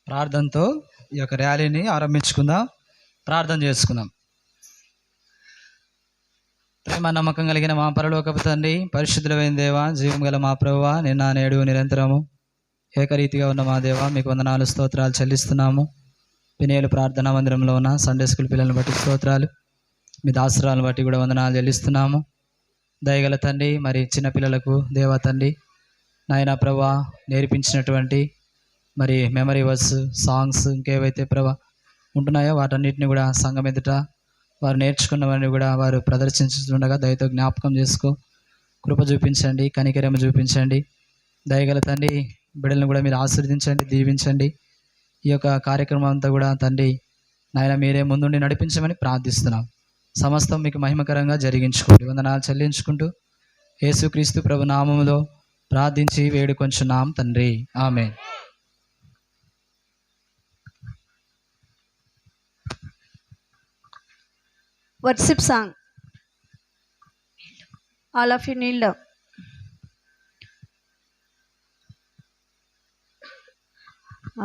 ప్రార్థనతో ఈ యొక్క ర్యాలీని ఆరంభించుకుందాం. ప్రార్థన చేసుకుందాం. ప్రేమ నమ్మకం కలిగిన మా పరలోకపు తండ్రి, పరిశుద్ధులైన దేవ, జీవం గల మా ప్రభువా, నిన్న నేడు నిరంతరము ఏకరీతిగా ఉన్న మా దేవ, మీకు వందనాలు స్తోత్రాలు చెల్లిస్తున్నాము. పినేలు ప్రార్థనా మందిరంలో ఉన్న సండే స్కూల్ పిల్లలను బట్టి స్తోత్రాలు, మీ దాసరాలను బట్టి కూడా వందనాలు చెల్లిస్తున్నాము. దయగల తండ్రి, మరి చిన్న పిల్లలకు దేవా తండ్రి నాయన ప్రభా నేర్పించినటువంటి మరి మెమరీ వర్స్, సాంగ్స్ ఇంకేవైతే ప్రభా ఉంటున్నాయో వాటన్నిటిని కూడా సంఘం ఎదుట వారు నేర్చుకున్నవన్నీ కూడా వారు ప్రదర్శించుతుండగా దయతో జ్ఞాపకం చేసుకో, కృప చూపించండి, కనికరమ చూపించండి. దయగల తండ్రి బిడ్డలను కూడా మీరు ఆశీర్వదించండి, దీవించండి. ఈ యొక్క కార్యక్రమం అంతా కూడా తండ్రి నాయన మీరే ముందుండి నడిపించమని ప్రార్థిస్తున్నాం. సమస్తం మీకు మహిమకరంగా జరిగించుకోండి. వందనాలు చెల్లించుకుంటూ యేసుక్రీస్తు ప్రభు నామములో ప్రార్థించి వేడుకొంచున్నాం తండ్రి, ఆమేన్. Worship song. All of you kneel down.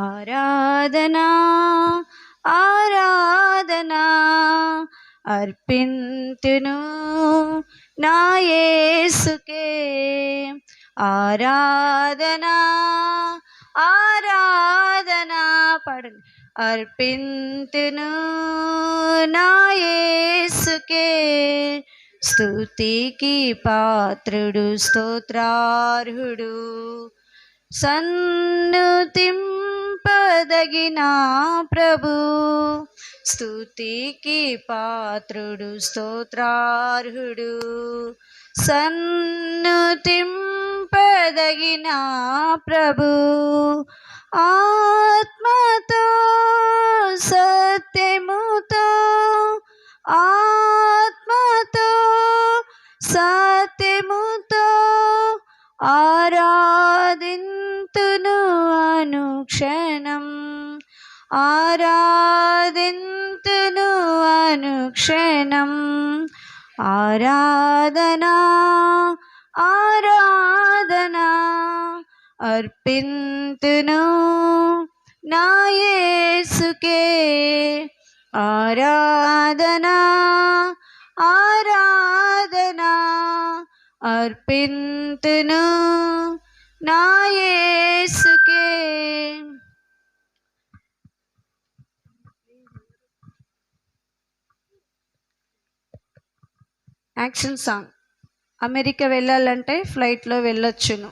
ఆరాధనా ఆరాధనా అర్పింతును నా యేసుకే. ఆరాధనా ఆరాధనా పాడండి. అర్పింతును నా యేసుకే. స్తుతికి పాత్రుడు, స్తోత్రార్హుడు, సన్నుతింపదగిన ప్రభు. స్తుతికి పాత్రుడు, స్తోత్రార్హుడు, సన్నుతింపదగిన ప్రభు. ఆత్మతో సత్యముతో, ఆత్మతో సత్యముతో ఆరాధింతును అనుక్షణం, ఆరాధింతును అనుక్షణం. ఆరాధనా ఆరాధనా అర్పింతును నా యేసుకే. ఆరాధనా ఆరాధనా అర్పింతును నా యేసుకే. Action song. అమెరికా వెళ్ళాలంటే ఫ్లైట్లో వెళ్ళొచ్చును.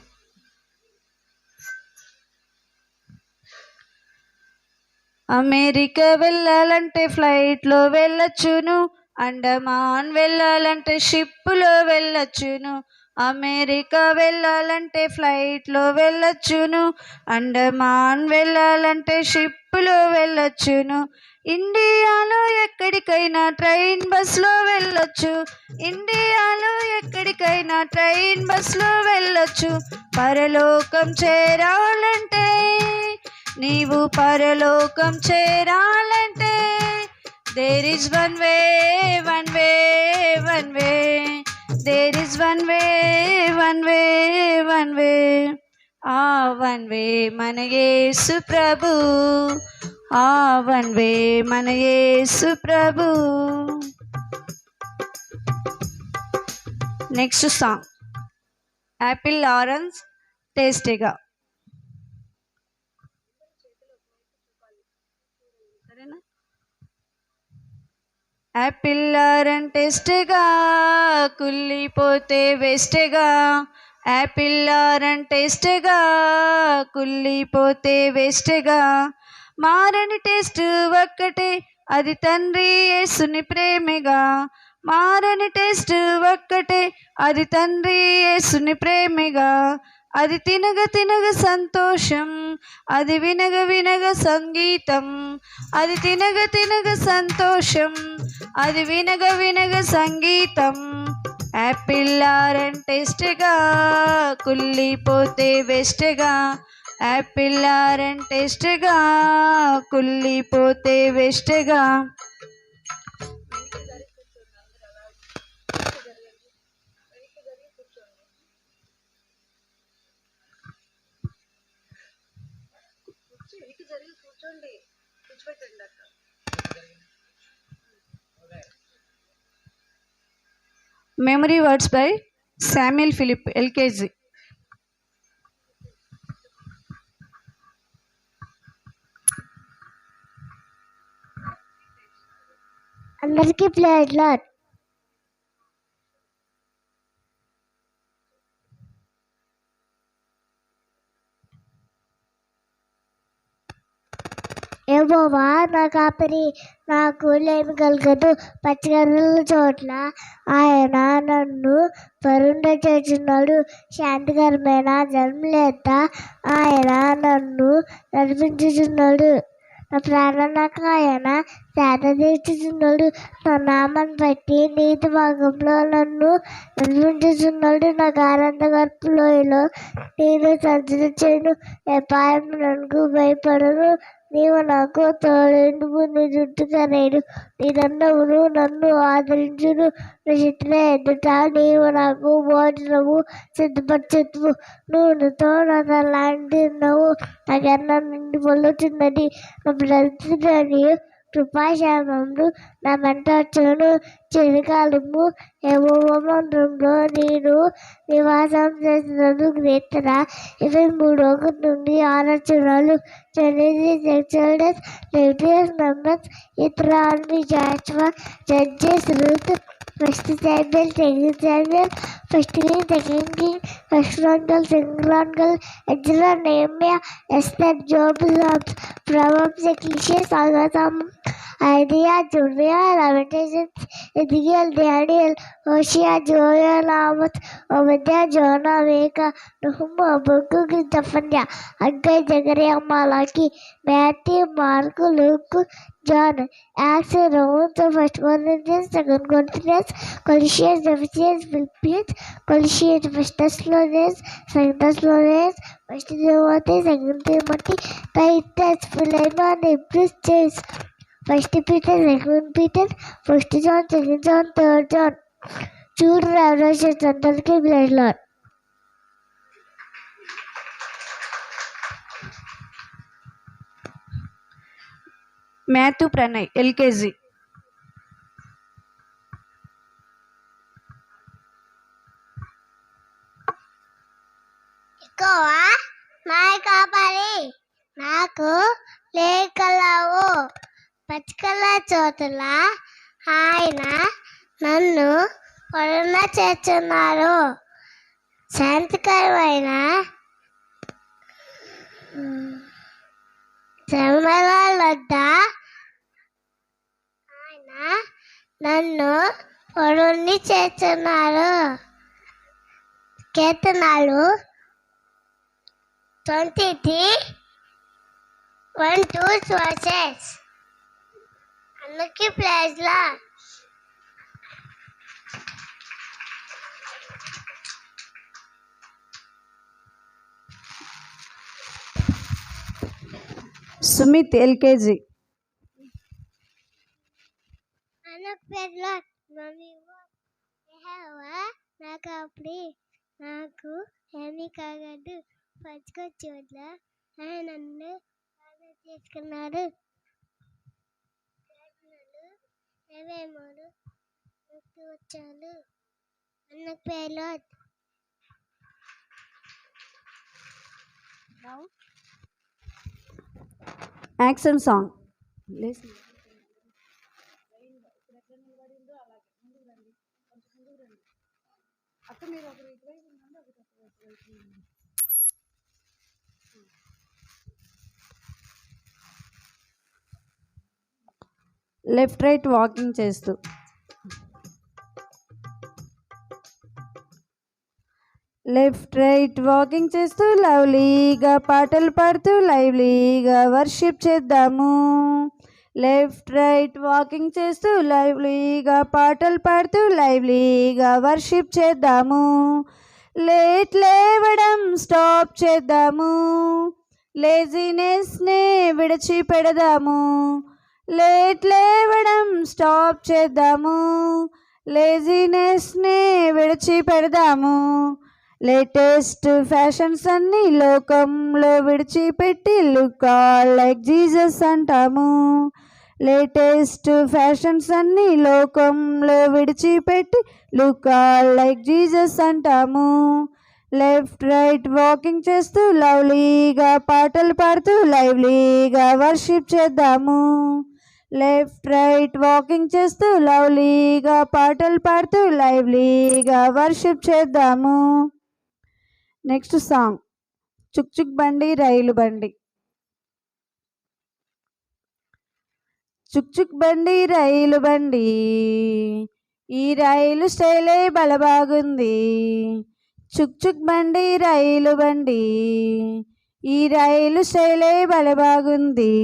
అమెరికా వెళ్ళాలంటే ఫ్లైట్లో వెళ్ళొచ్చును, అండమాన్ వెళ్ళాలంటే షిప్పులో వెళ్ళొచ్చును. అమెరికా వెళ్ళాలంటే ఫ్లైట్లో వెళ్ళొచ్చును, అండమాన్ వెళ్ళాలంటే షిప్పులో వెళ్ళొచ్చును. ఇండియాలో ఎక్కడికైనా ట్రైన్ బస్లో వెళ్ళొచ్చు, ఇండియాలో ఎక్కడికైనా ట్రైన్ బస్లో వెళ్ళొచ్చు. పరలోకం చేరాలంటే, నీవు పరలోకం చేరాలంటే, there is one way, one way, one way, there is one way, one way, one way. ఆ వన్ వే మన యేసు ప్రభు, ఆ వన్ వే మన యేసు ప్రభు. నెక్స్ట్ సాంగ్ యాపిల్ ఆరెంజ్ టేస్టీగా. యాపిల్ ఆరెంజ్ టేస్ట్గా, కుళ్ళిపోతే వేస్ట్గా. యాపిల్ ఆరెంజ్ టేస్ట్గా, కుళ్ళిపోతే వేస్ట్గా. మారని టేస్ట్ ఒక్కటే, అది తండ్రి యేసుని ప్రేమగా. మారని టేస్ట్ ఒక్కటే, అది తండ్రి యేసుని ప్రేమగా. అది తినగ తినగ సంతోషం, అది వినగ వినగ సంగీతం. అది తినగ తినగ సంతోషం, అది వినగ వినగ సంగీతం. యాపిల్ ఆరెంజ్ టేస్ట్గా, కుళ్ళిపోతే వేస్ట్గా. యాపిల్ ఆరెంజ్ టేస్ట్గా, కుళ్ళిపోతే వేస్ట్గా. Memory words by Samuel Philip LKG. అందరికీ ప్లేజ్ లాట్. యెహోవా నా కాపరి, నాకు లేమి కలగదు. పచ్చిగల చోట్ల ఆయన నన్ను చేస్తున్నాడు. శాంతికరమైన జన్మలేత ఆయన నన్ను నడిపించుచున్నాడు. నా ప్రాణాలకు ఆయన సేద తీర్చుచున్నాడు. నా నామాన్ని బట్టి నీతి మార్గంలో నన్ను నడిపించుచున్నాడు. నాకు ఆనంద గర్భలోయలో నేను సంచరించాను. అపాయం నన్ను భయపడను. నీవు నాకు తోడు, నీ జుట్టు కరేడు, నీ దండమును నన్ను ఆదరించును. నీ చిత్ర ఎదుట నీవు నాకు భోజనము సిద్ధపరచుము. నూనెతో నా తలాంటి నవ్వు నాకన్నా నిండి పొల్లుచున్నది. నా బ్రతుకుని కృపాశామములు నా వెంట వచ్చును. చలికాలము యెహోవా మందిరంలో నేను నివాసం చేసినను. కీర్తన 23:6. Exodus, Leviticus, Numbers, Deuteronomy, Joshua, Judges, Ruth, 1 Samuel, 2 Samuel, 1 King, 2 King, 1 Chronicle, 2 Chronicle, Ezra, Nehemiah, Esther, Job, Psalms, Proverbs, Ecclesiastes, Song, Isaiah, Jeremiah, Lamentations, Ezekiel, Daniel, Hosea, Joel, Amos, Obadiah, Jonah, Micah, Nahum, Habakkuk, Zephaniah, Haggai, Zechariah, Malachi, Matthew, Mark, Luke, John, Acts, Romans, 1 Corinthians, 2 Corinthians, Colossians, Ephesians, Philippians, Colossians, 1 Thessalonians, 2 Thessalonians, 1 Timothy, 2 Timothy, Titus, Philemon, Hebrews, James, 1 Peter, 2 Peter, 1 John, 2 John, 3 John. చూడు revolutions అందరికీ praise lord. Matthew Pranay LKG. యెహోవా నా కాపరి, నాకు లేకలవు. పచ్చికల చోటుల ఆయన నన్ను చేస్తున్నారు. శాంతికరమైన శ్రమల వద్ద ఆయన నన్ను చేస్తున్నారు. కీర్తనలు 23:1-2 అందరికీ ప్రైజ్ లార్డ్. సుమిత్ ఎల్కేజీ. అందరికీ ప్రైజ్ లార్డ్. యెహోవా నా కాపరి, నాకు ఏమీ కాగదు. పచ్చికొచ్చోట్ల ఆయన నన్ను చేసుకున్నాడు. 23 వచ్చాను. అందరికీ praise lord. Action song. Left right walking చేస్తూ, లెఫ్ట్ రైట్ వాకింగ్ చేస్తూ లవ్లీగా పాటలు పాడుతూ లైవ్లీగా వర్షిప్ చేద్దాము. లెఫ్ట్ రైట్ వాకింగ్ చేస్తూ లైవ్లీగా పాటలు పాడుతూ లైవ్లీగా వర్షిప్ చేద్దాము. లేట్ లేవడం స్టాప్ చేద్దాము. లేజినెస్నే విడిచిపెడదాము. లేట్ లేవడం స్టాప్ చేద్దాము. లేజినెస్నే విడిచిపెడదాము. లేటెస్ట్ ఫ్యాషన్స్ అన్ని లోకంలో విడిచిపెట్టి లుక్ లైక్ జీసస్ అంటాము. లేటెస్ట్ ఫ్యాషన్స్ అన్ని లోకంలో విడిచిపెట్టి లుక్ లైక్ జీసస్ అంటాము. లెఫ్ట్ రైట్ వాకింగ్ చేస్తూ లవ్లీగా పాటలు పాడుతూ లైవ్లీగా వర్షిప్ చేద్దాము. లెఫ్ట్ రైట్ వాకింగ్ చేస్తూ లవ్లీగా పాటలు పాడుతూ లైవ్లీగా వర్షిప్ చేద్దాము. నెక్స్ట్ సాంగ్ చుక్ చుక్ బండి రైలు బండి. చుక్ చుక్ బండి రైలు బండి, ఈ రైలు స్టైలే బలబాగుంది. చుక్ చుక్ బండి రైలు బండి, ఈ రైలు స్టైలే బలబాగుంది.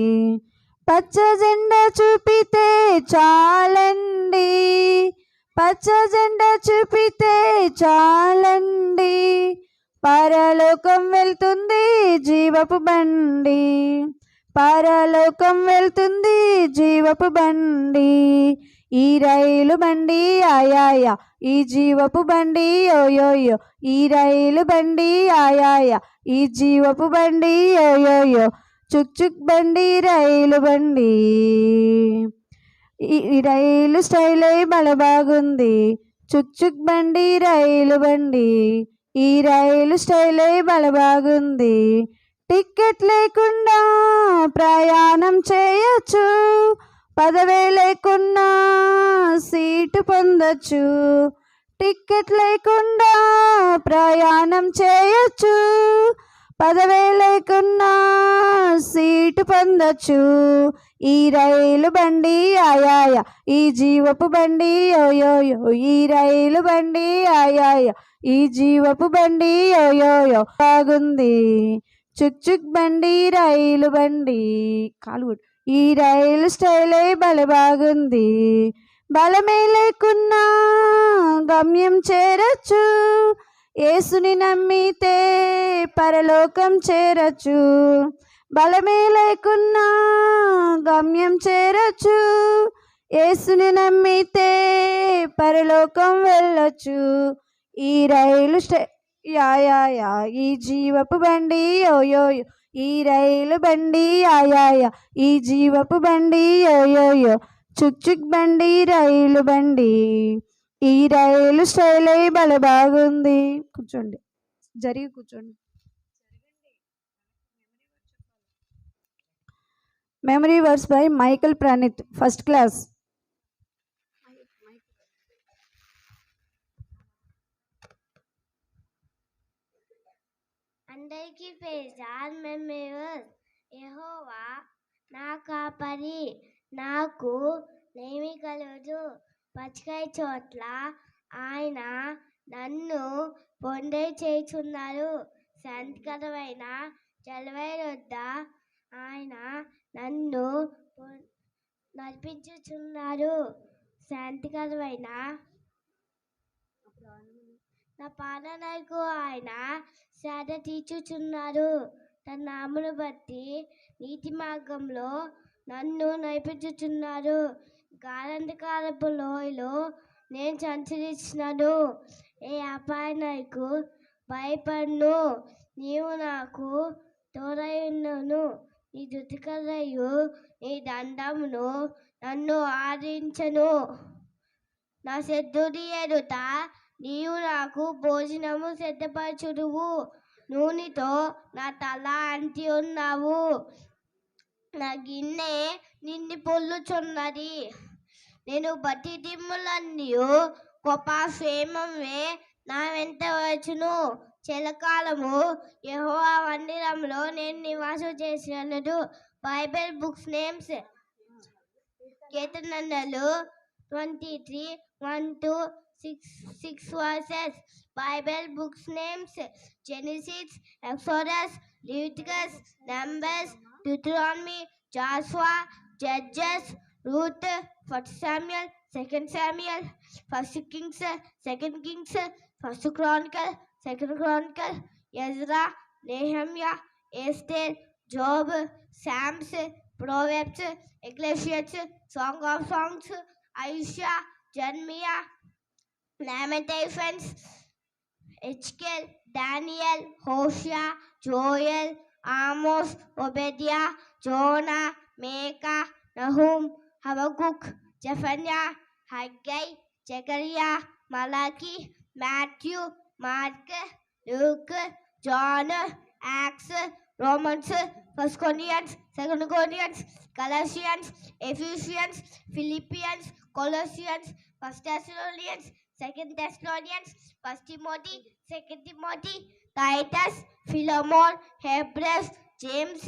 పచ్చ జెండా చూపితే చాలండి, పచ్చ జెండా చూపితే చాలండి. పరలోకం వెళ్తుంది జీవపు బండి, పరలోకం వెళ్తుంది జీవపు బండి. ఈ రైలు బండి ఆయాయ, ఈ జీవపు బండి యోయోయో. ఈ రైలు బండి ఆయాయ, ఈ జీవపు బండి యోయోయో. చుక్ చుక్ బండి రైలు బండి, ఈ రైలు స్టైలే బలబాగుంది. చుక్ చుక్ బండి రైలు బండి, ఈ రైలు స్టైలే బలబాగుంది. టికెట్ లేకుండా ప్రయాణం చేయొచ్చు, పదవే లేకున్నా సీటు పొందొచ్చు. టికెట్ లేకుండా ప్రయాణం చేయొచ్చు, పదవే లేకున్నా సీటు పొందొచ్చు. ఈ రైలు బండి ఆయాయ, ఈ జీవపు బండి యోయోయో. ఈ రైలు బండి ఆయాయ, ఈ జీవపు బండి యోయోయో బాగుంది. చుక్ చుక్ బండి రైలు బండి కాలు, ఈ రైలు స్టైలే బలబాగుంది. బలమే లేకున్నా గమ్యం చేరచ్చు, యేసుని నమ్మితే పరలోకం చేరచ్చు. బలమే లేకున్నా గమ్యం చేరచ్చు, యేసుని నమ్మితే పరలోకం వెళ్ళొచ్చు. ఈ రైలు యాయా, ఈ జీవపు బండి యోయోయో. ఈ రైలు బండి ఆయాయ, ఈ జీవపు బండి యోయోయో. చుక్ చుక్ బండి రైలు బండి, ఈ రైలు స్టైలే బలబాగుంది. కూర్చోండి, జరిగి కూర్చోండి. Memory words by Michael Praneeth, first class. అందరికీ ప్రైజ్ మెమరీస్. యెహోవా నా కాపరి, నాకు నేమి కలదు. పచ్చికై చోట్ల ఆయన నన్ను పొందే చేయుచున్నారు. శాంతికరమైన జలవైల వద్ద ఆయన నన్ను నడిపించుచున్నారు. శాంతికరమైన నా పాలనకు ఆయన శ్రద్ధ తీర్చుచున్నారు. తన నామమును బట్టి నీతి మార్గంలో నన్ను నడిపించుచున్నారు. గాఢంధకారపు లోయలో నేను సంచరించినను, ఏ అపాయానికి భయపడను. నీవు నాకు తోడై ఉన్నను, నీ దుతికరయు నీ దండమును నన్ను ఆదరించను. నా శత్రుడి ఎదుట నీవు నాకు భోజనము సిద్ధపరచుదువు. నూనెతో నా తల అంటి ఉన్నావు, నా గిన్నె నిండి పొల్లుచున్నది. నేను బతి దిమ్ములన్నీ గొప్ప క్షేమమే నా వెంట వచ్చును. చలికాలము యెహోవా మందిరంలో నేను నివాసం చేసినను. బైబిల్ బుక్స్ నేమ్స్ కీర్తనలు 23, 1-6 verses. Bible books names Genesis, Exodus, Leviticus, Numbers, Deuteronomy, Joshua, Judges, Ruth, 1 Samuel, 2 Samuel, 1 Kings, 2 Kings, 1 Chronicle, 2 Chronicle, Ezra, Nehemiah, Esther, Job, Psalms, Proverbs, Ecclesiastes, Song of Songs, Isaiah, Jeremiah, Lamentations, Ezekiel, Daniel, Hosea, Joel, Amos, Obadiah, Jonah, Micah, Nahum, Habakkuk, Zephaniah, Haggai, Zechariah, Malachi, Matthew, Mark, Luke, John, Acts, Romans, 1 Corinthians, 2 Corinthians, Galatians, Ephesians, Philippians, Colossians, 1 Thessalonians, 2 Thessalonians, 1 Timothy, 2 Timothy, Titus, Philemon, Hebrews, James,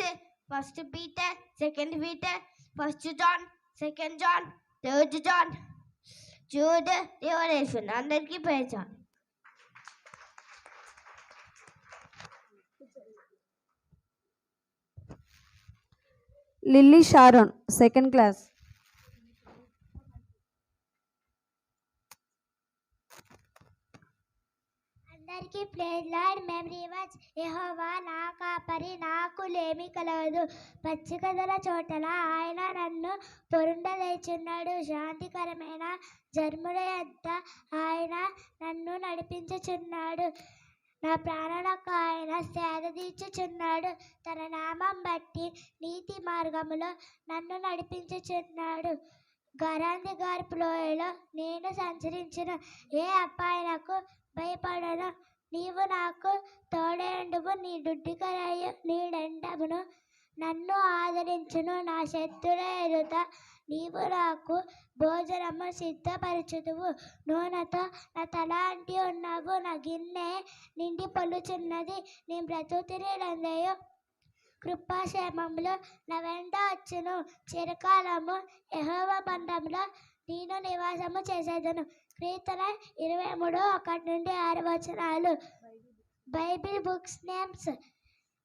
1 Peter, 2 Peter, 1 John, 2 John, 3 John, Jude, Revelation. అందరికీ praise lord. Lily Sharon second class. అందరికీ praise lord. మేము reverse. యెహోవా నా కాపరి, నాకు లేమి కలగదు. పచ్చిక గల చోటల ఆయన నన్ను పొరుండలేచున్నాడు. శాంతికరమైన జర్ముల యొద్ద ఆయన నన్ను నడిపించుచున్నాడు. నా ప్రాణులకు ఆయన సేద తీర్చుచున్నాడు. తన నామం బట్టి నీతి మార్గములో నన్ను నడిపించుచున్నాడు. గరాంది గార్పు లోయలో నేను సంచరించిన ఏ అపాయనకు భయపడను. నీవు నాకు తోడేండువు, నీ దుడ్డికరయ్యు నీ దండమును నన్ను ఆదరించును. నా శత్రుల ఎదుట నీవు నాకు భోజనము సిద్ధపరచుదువు. నూనెతో నా తల అంటి ఉన్నావు, నా గిన్నె నిండి పొల్లుచున్నది. నీ బ్రతుకుతిరిలందయు కృపాక్షేమములు నా వెంట వచ్చును. చిరకాలము యెహోవా మందిరములో నేను నివాసము చేసేదను. కీర్తన 23:1-6 Bible books names: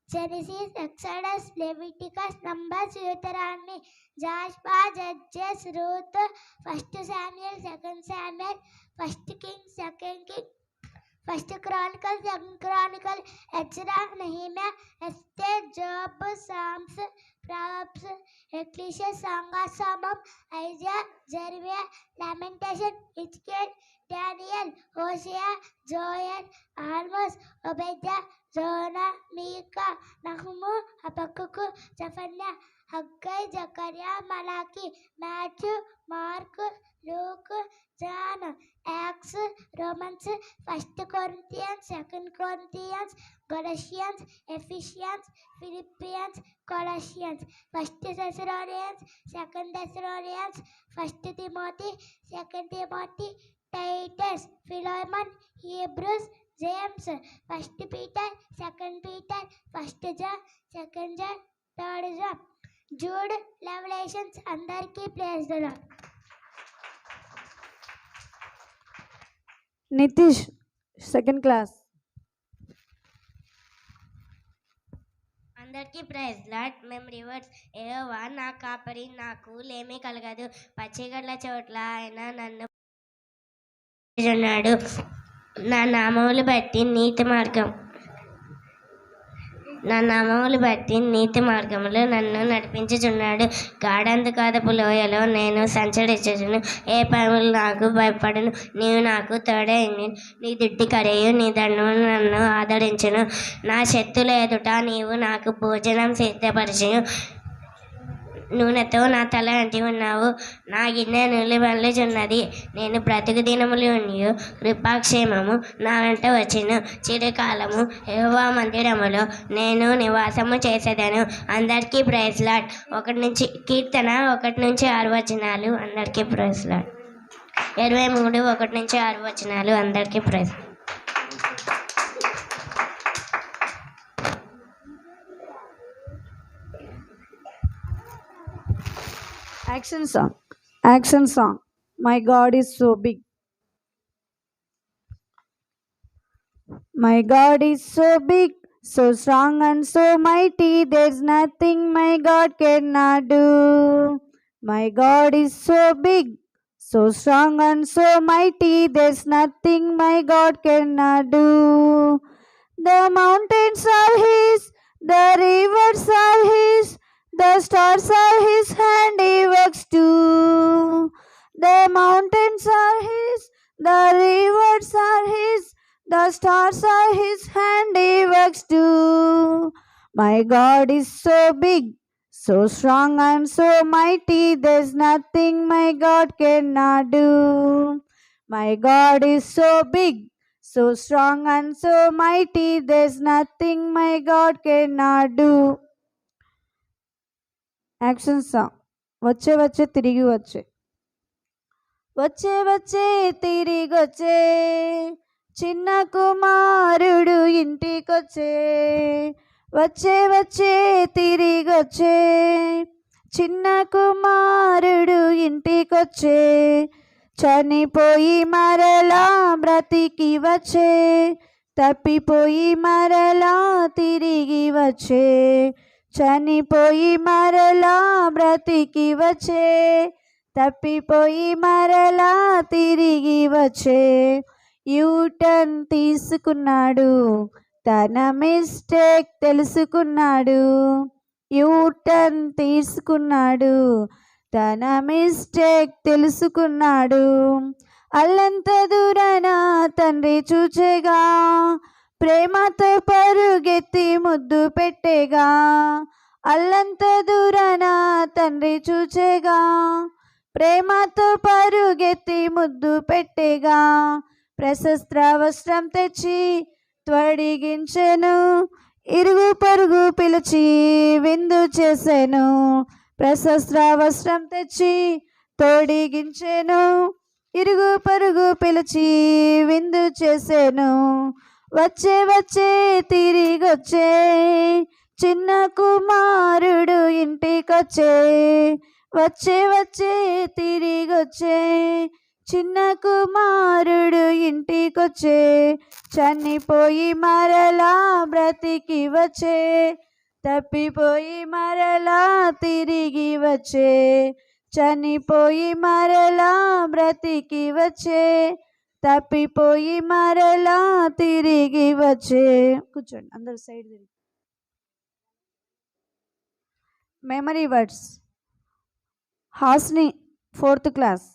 Genesis, Exodus, Leviticus, Numbers, యూతరామి, Joshua, Judges, Ruth, 1 Samuel, 2 Samuel, 1 Kings, 2 Kings, 1 Chronicle, 2 Chronicle, Ezra, Nehemiah, Esther, Job, Psalms, Proverbs, Ecclesiastes, song of Solomon, Isaiah, Jeremiah, lamentation, హిజ్కియా, డానియల్, హోషేయ, జోయల్, ఆమోస్, ఓబద్యా, Jonah, మీకా, నహుము, హబక్కూకు, జెఫన్యా, హగ్గై, జకర్యా, మలాకి, Matthew, Mark, Luke, John, Acts, Romans, 1 Corinthians, 2 Corinthians, Galatians, Ephesians, Philippians, కొలషియన్స్, 1 thessalonians, 2 thessalonians, 1 Timothy, 2 Timothy, Titus, Philemon, Hebrews, James, 1 Peter, 2 Peter, 1 John, 2 John, 3 John, Jude, revolutions. అందరికీ praise the lord. Nitish second class. అందరికీ praise lord. మేము reverse. యెహోవా నా కాపరి, నాకు లేమి కలగదు. పచ్చిగడ్ల చోట్ల ఆయన నన్ను ఉన్నాడు. నా నామములు బట్టి నీతి మార్గములు నన్ను నడిపించుచున్నాడు. గాఢంధకారపు లోయలో నేను సంచరించుచును. ఏ పనులు నాకు భయపడను. నీవు నాకు తోడై నీ దుడ్డి కరయు నీ దండము నన్ను ఆదరించును. నా శత్రుల ఎదుట నీవు నాకు భోజనం సిద్ధపరచును. నూనెతో నా తల అంటి ఉన్నావు, నా గిన్నె నిలువెళ్ళుచున్నది. నేను బ్రతుకు దినములు కృపాక్షేమము నా వెంట వచ్చెను. చిరకాలము యెహోవా మందిరములో నేను నివాసము చేసేదను. అందరికీ ప్రైజ్ లార్డ్. కీర్తన 1-6 అందరికీ ప్రైజ్ లార్డ్. 23:1-6 అందరికీ praise. Action song. My God is so big. My God is so big, so strong and so mighty. There's nothing my God cannot do. My God is so big, so strong and so mighty. There's nothing my God cannot do. The mountains are His, the rivers are His, the stars are His handiworks too. The mountains are His, the rivers are His, The stars are his handiworks too. My God is so big, so strong and so mighty, there's nothing my God cannot do. My God is so big, so strong and so mighty, there's nothing my God cannot do. Action song. వచ్చే వచ్చే తిరిగి వచ్చే. వచ్చే వచ్చే తిరిగొచ్చే చిన్న కుమారుడు ఇంటికొచ్చే. వచ్చే వచ్చే తిరిగొచ్చే చిన్న కుమారుడు ఇంటికొచ్చే. చనిపోయి మరలా బ్రతికి వచ్చే, తప్పిపోయి మరలా తిరిగి వచ్చే. చనిపోయి మరలా బ్రతికి వచ్చే, తప్పిపోయి మరలా తిరిగి వచ్చే. యూటర్న్ తీసుకున్నాడు, తన మిస్టేక్ తెలుసుకున్నాడు. యూటర్న్ తీసుకున్నాడు, తన మిస్టేక్ తెలుసుకున్నాడు. అల్లంత దూరాన తండ్రి చూచేగా, ప్రేమతో పరుగెత్తి ముద్దు పెట్టేగా. అల్లంత దూరాన తండ్రి చూచేగా, ప్రేమతో పరుగెత్తి ముద్దు పెట్టేగా. ప్రశస్త్ర వస్త్రం తెచ్చి త్వడిగించెను, ఇరుగు పొరుగు పిలిచి విందు చేసెను. ప్రశస్త్ర వస్త్రం తెచ్చి తోడిగించెను, ఇరుగు పొరుగు పిలిచి విందు చేసెను. వచ్చే వచ్చే తిరిగొచ్చే చిన్న కుమారుడు ఇంటికొచ్చే. వచ్చే వచ్చే తిరిగొచ్చే చిన్న కుమారుడు ఇంటికొచ్చే. చనిపోయి మరలా బ్రతికి వచ్చే, తప్పిపోయి మరలా తిరిగి వచ్చే. చనిపోయి మరలా బ్రతికి వచ్చే, తప్పిపోయి మరలా తిరిగి వచ్చే. కూర్చోండి అందరు సైడ్ తిరిగి. Memory words. Hasini 4th class.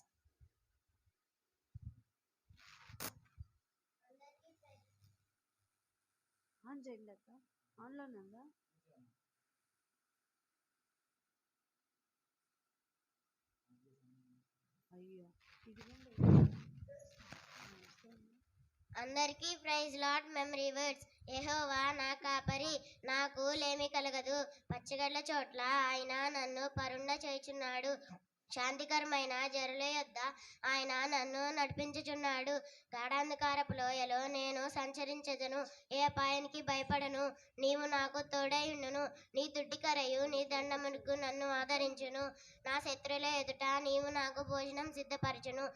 అందరికీ ప్రైజ్ లార్డ్. Memory words. యెహోవా నా కాపరి, నాకు లేమి కలగదు. పచ్చిగడ్ల చోట్ల ఆయన నన్ను పరుండ చేయుచున్నాడు. శాంతికరమైన జరుల యొద్ద ఆయన నన్ను నడిపించుచున్నాడు. గాఢాంధకారపు లోయలో నేను సంచరించెదను, ఏ అపాయానికి భయపడను. నీవు నాకు తోడై ఉండును, నీ తుట్టికరయు నీ దండమునకు నన్ను ఆదరించును. నా శత్రుల ఎదుట నీవు నాకు భోజనం సిద్ధపరచును.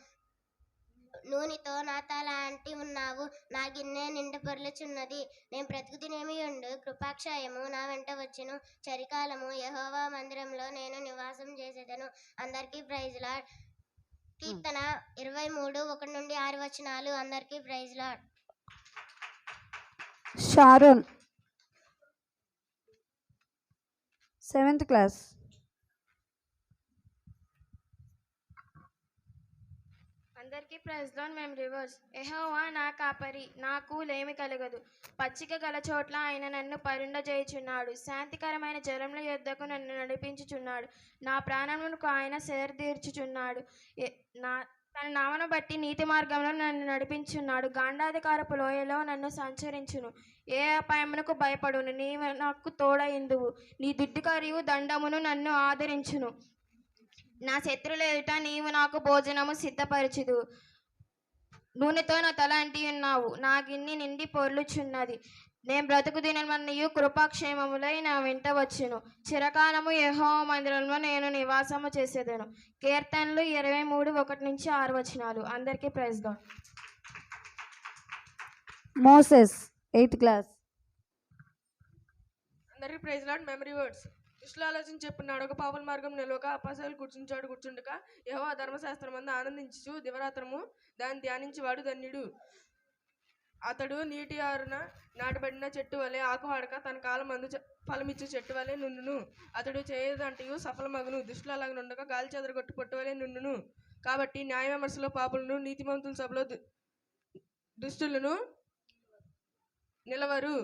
నూనెతో నా తల అంటి ఉన్నావు, నా గిన్నె నిండు పొర్లుచున్నది. నేను బ్రతుకుతినేమి ఉండు, కృపాక్షయము నా వెంట వచ్చును. చలికాలము యెహోవా మందిరంలో నేను నివాసం చేసేదను. అందరికీ ప్రైజ్ లార్డ్. కీర్తన 23:1-6 అందరికీ praise lord. Sharon 7th class. అందరికీ ప్రైజ్ లార్డ్. Memory words. యెహోవా నా కాపరి, నాకు లేమి కలగదు. పచ్చిక గల చోట్ల ఆయన నన్ను పరుండ చేయుచున్నాడు. శాంతికరమైన జలముల యొద్దకు నన్ను నడిపించుచున్నాడు. నా ప్రాణమునకు ఆయన సేదతీర్చుచున్నాడు. తన నామను బట్టి నీతి మార్గంలో నన్ను నడిపించున్నాడు. గాండాధికారపు లోయలో నన్ను సంచరించును, ఏ అపాయమునకు భయపడును. నీవు నాకు తోడయిందువు, నీ దుడ్డుకరియు దండమును నన్ను ఆదరించును. నా శత్రుల ఎదుట నీవు నాకు భోజనము సిద్ధపరచుదు. నూనెతో నా తల అంటి ఉన్నావు, నా గిన్నె నిండి పొర్లుచున్నది. నేను బ్రతుకు దినమన్నయు కృపాక్షేమములై నా వెంట వచ్చును. చిరకాలము యెహోవా మందిరంలో నేను నివాసము చేసేదను. కీర్తనలు 23:1-6 అందరికీ praise lord. Moses 8th class. అందరికీ ప్రైజ్ లార్డ్. Memory words. దుష్టులు ఆలోచన చెప్పినాడు, ఒక పాపల మార్గం నిలవక అపసలు కూర్చుండక యెహోవా ధర్మశాస్త్రం అందు ఆనందించు దివరాత్రము దాన్ని ధ్యానించేవాడు ధన్యుడు. అతడు నీటి ఆరున నాటబడిన చెట్టు వలె ఆకువాడక తన కాలం మందు ఫలమిచ్చు చెట్టు వలె నుండును. అతడు చేయదంటూ సఫలమగును. దుష్టులు అలాగ నుండక గాలి చెదరగొట్టు పొట్టు వలె నుండును. కాబట్టి న్యాయ విమర్శలో పాపులను, నీతిమంతుల సభలో దుష్టులను నిలవరు.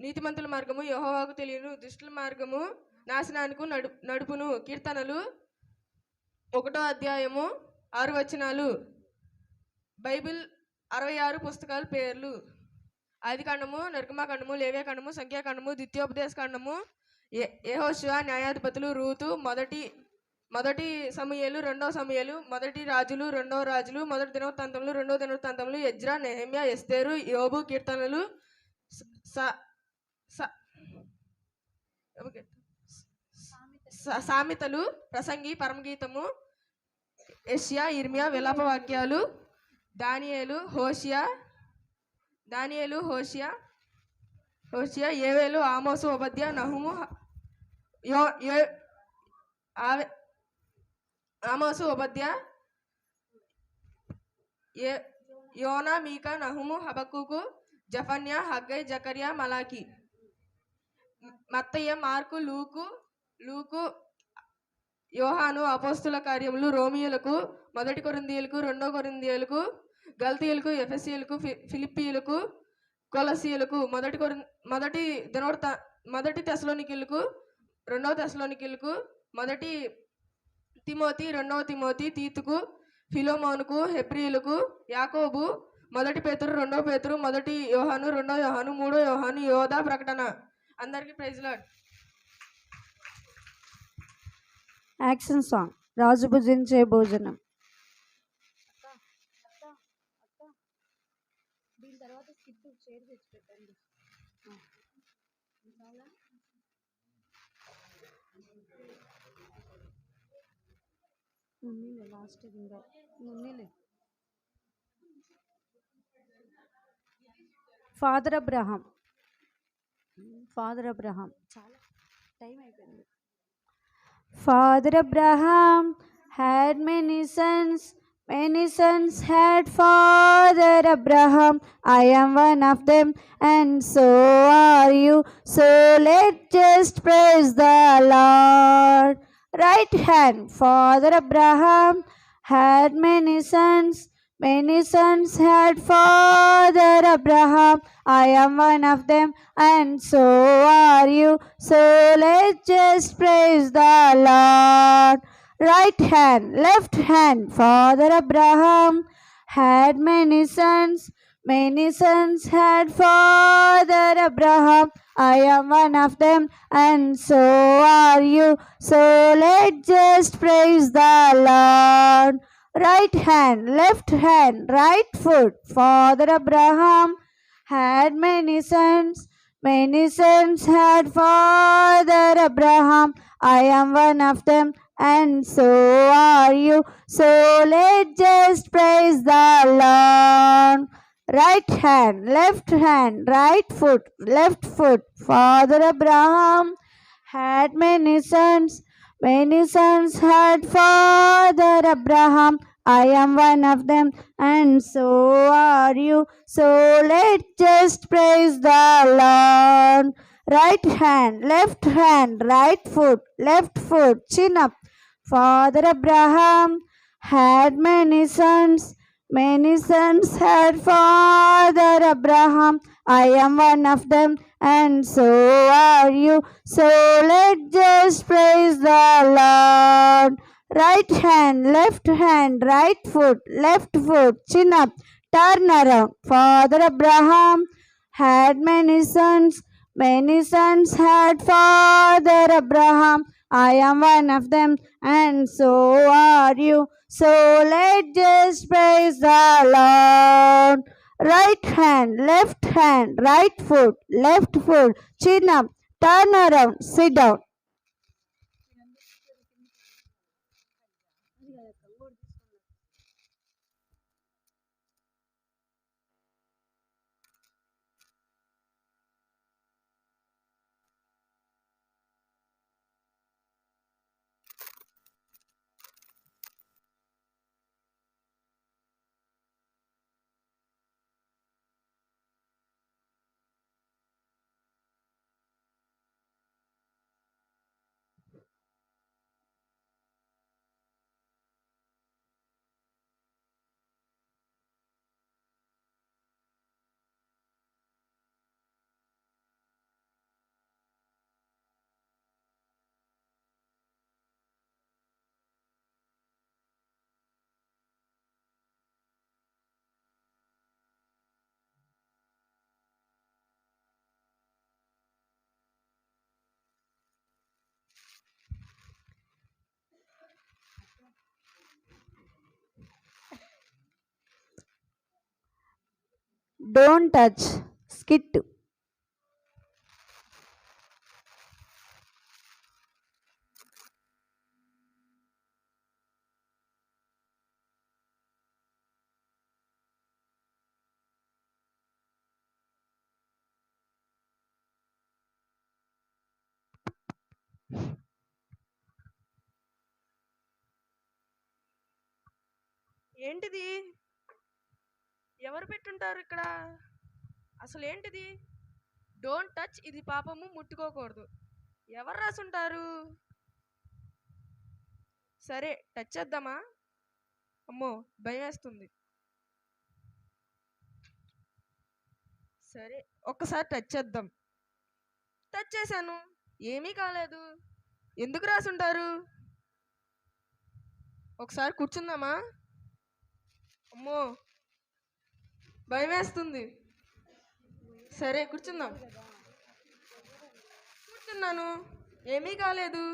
నీతిమంతుల మార్గము యెహోవాకు తెలియను, దుష్టుల మార్గము నాశనానికి నడుపును. కీర్తనలు 1వ అధ్యాయము 6 వచనాలు. బైబిల్ 66 పుస్తకాల పేర్లు: ఆదికాండము, నిర్గమకాండము, లేవ్యకాండము, సంఖ్యాకాండము, ద్వితీయోపదేశ కాండము, యెహోషువ, న్యాయాధిపతులు, రూతు, మొదటి సమూయేలు, 2వ సమూయేలు, మొదటి రాజులు, 2వ రాజులు, మొదటి దినవృత్తాంతములు, 2వ దినవృత్తాంతములు, ఎజ్రా, నెహెమ్యా, ఎస్తేరు, యోబు, కీర్తనలు, సామెతలు, ప్రసంగి, పరమగీతము, యెషయా, ఇర్మియా, విలాప వాక్యాలు, దానియేలు, హోషియా, ఏవేలు, ఆమోసు, ఓబద్యా, నహుము, ఆమోసు, ఓబద్యా, యోనా, మీకా, నహుము, హబక్కుకు, జఫన్యా, హగ్గై, జకర్యా, మలాకి. మత్తయి, మార్కు, లూకు, యోహాను, అపోస్తుల కార్యములు, రోమియోలకు, 1 కొరింథీయులకు, 2 కొరింథీయులకు, గల్తీయులకు, ఎఫెసీయులకు, ఫిలిప్పీయులకు, కొలసీయులకు, మొదటి తెస్సలోనికీయులకు, 2వ తెస్సలోనికీయులకు, 1 తిమోతి, 2వ తిమోతి, తీతుకు, ఫిలోమోనుకు, హెబ్రీయులకు, యాకోబు, 1 పేతురు, 2వ పేతురు, 1 యోహాను, 2వ యోహాను, 3వ యోహాను, యోధా, ప్రకటన. అందరికీ ప్రైజ్ లార్డ్. యాక్షన్ సాంగ్ రాజు భుజించే భోజనం. దీని తర్వాత స్కిప్ చైర్ తెచ్చి పెట్టండి. లాస్ట్ ఫాదర్ అబ్రహాం చాలా టైం అయిపోయింది. Father Abraham had many sons had Father Abraham. I am one of them, and so are you. So let's just praise the Lord. Right hand. Father Abraham had many sons had Father Abraham. I am one of them, and so are you. So let's just praise the Lord. Right hand, left hand. Father Abraham had many sons had Father Abraham. I am one of them, and so are you. So let's just praise the Lord. Right hand, left hand, right foot. Father Abraham had many sons had Father Abraham. I am one of them, and so are you. So let's just praise the Lord. Right hand, right foot, left foot. Father Abraham had many sons had Father Abraham. I am one of them, and so are you. So let's just praise the Lord. Right hand, right foot, left foot, chin up. Father Abraham had many sons had Father Abraham. I am one of them, and so are you. So let's just praise the Lord. Right hand, right foot, left foot, chin up, turn around. Father Abraham had many sons had Father Abraham. I am one of them, and so are you. So let's just praise the Lord. Right hand, right foot, left foot, chin up, turn around, sit down. Don't touch skit. ఏంటిది? ఎవరు పెట్టుంటారు ఇక్కడ? అసలు ఏంటిది? Don't touch, ఇది పాపము, ముట్టుకోకూడదు. ఎవరు రాసుంటారు? సరే టచ్ చేద్దామా? అమ్మో భయం వేస్తుంది. సరే ఒక్కసారి టచ్ చేద్దాం. టచ్ చేశాను, ఏమీ కాలేదు. ఎందుకు రాసుంటారు? ఒకసారి కూర్చుందామా? అమ్మో భయం వేస్తుంది. సరే కూర్చుందాం. కూర్చున్నాను, ఏమీ కాలేదు.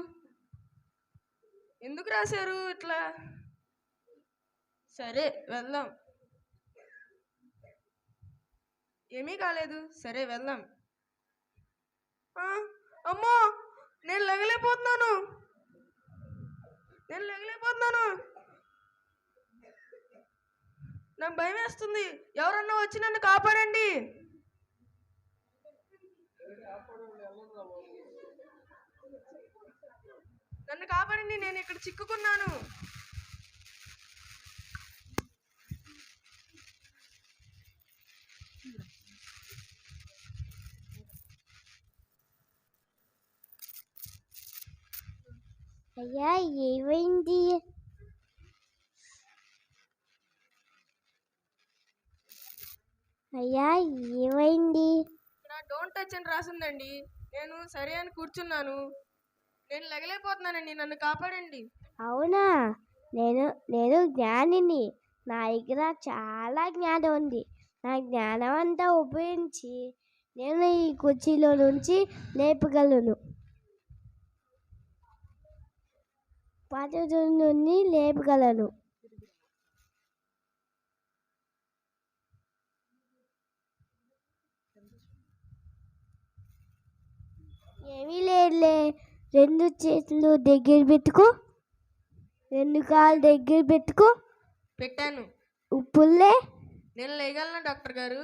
ఎందుకు రాశారు ఇట్లా? సరే వెళ్దాం. ఏమీ కాలేదు, సరే వెళ్దాం. అమ్మో నేను లెగలేకపోతున్నాను. నాకు భయం వేస్తుంది. ఎవరన్నా వచ్చి నన్ను కాపాడండి. నన్ను కాపాడండి, నేను ఇక్కడ చిక్కుకున్నాను. అయ్యా ఏమైంది? అయ్యా ఏమైంది? ఇక్కడ డోంట్ టచ్ అని రాసిందండి. నేను సరే అని కూర్చున్నాను. నేను లెగలేకపోతున్నానండి, నన్ను కాపాడండి. అవునా, నేను నేను జ్ఞానిని. నా దగ్గర చాలా జ్ఞానం ఉంది. నా జ్ఞానం అంతా ఉపయోగించి నేను ఈ కుర్చీలో నుంచి లేపగలను. పాత్ర నుండి లేపగలను. ఏమీ లేదులే. రెండు చేతులు దగ్గర పెట్టుకో, రెండు కాళ్ళు దగ్గర పెట్టుకో. పెట్టాను. ఉప్పులే. నేను లేగలనా డాక్టర్ గారు?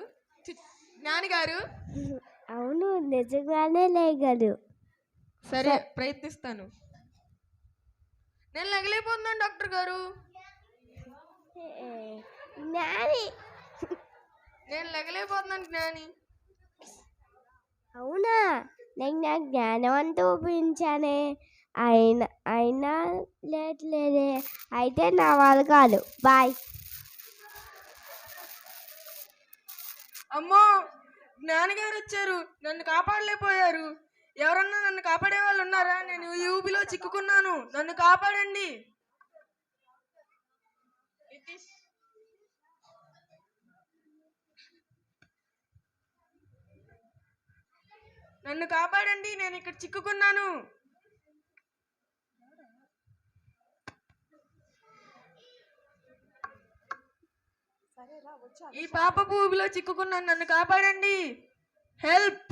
జ్ఞాని గారు? అవును, నిజంగానే లేగలు. సరే ప్రయత్నిస్తాను. నేను లెగలేకపోతున్నాను డాక్టర్ గారు. జ్ఞాని. నేను లెగలేకపోతున్నాను జ్ఞాని. అవునా, నేను నా జ్ఞానం అంతా ఉపయోగించానే. అయినా లేట్లేదే. అయితే నా వాళ్ళు కాదు. బాయ్. అమ్మో జ్ఞాని గారు వచ్చారు, నన్ను కాపాడలేకపోయారు. ఎవరన్నా నన్ను కాపాడే వాళ్ళు ఉన్నారా? నేను ఈ ఊబిలో చిక్కుకున్నాను, నన్ను కాపాడండి. నన్ను కాపాడండి, నేను ఇక్కడ చిక్కుకున్నాను. ఈ పాప ఊబిలో చిక్కుకున్నాను, నన్ను కాపాడండి. హెల్ప్.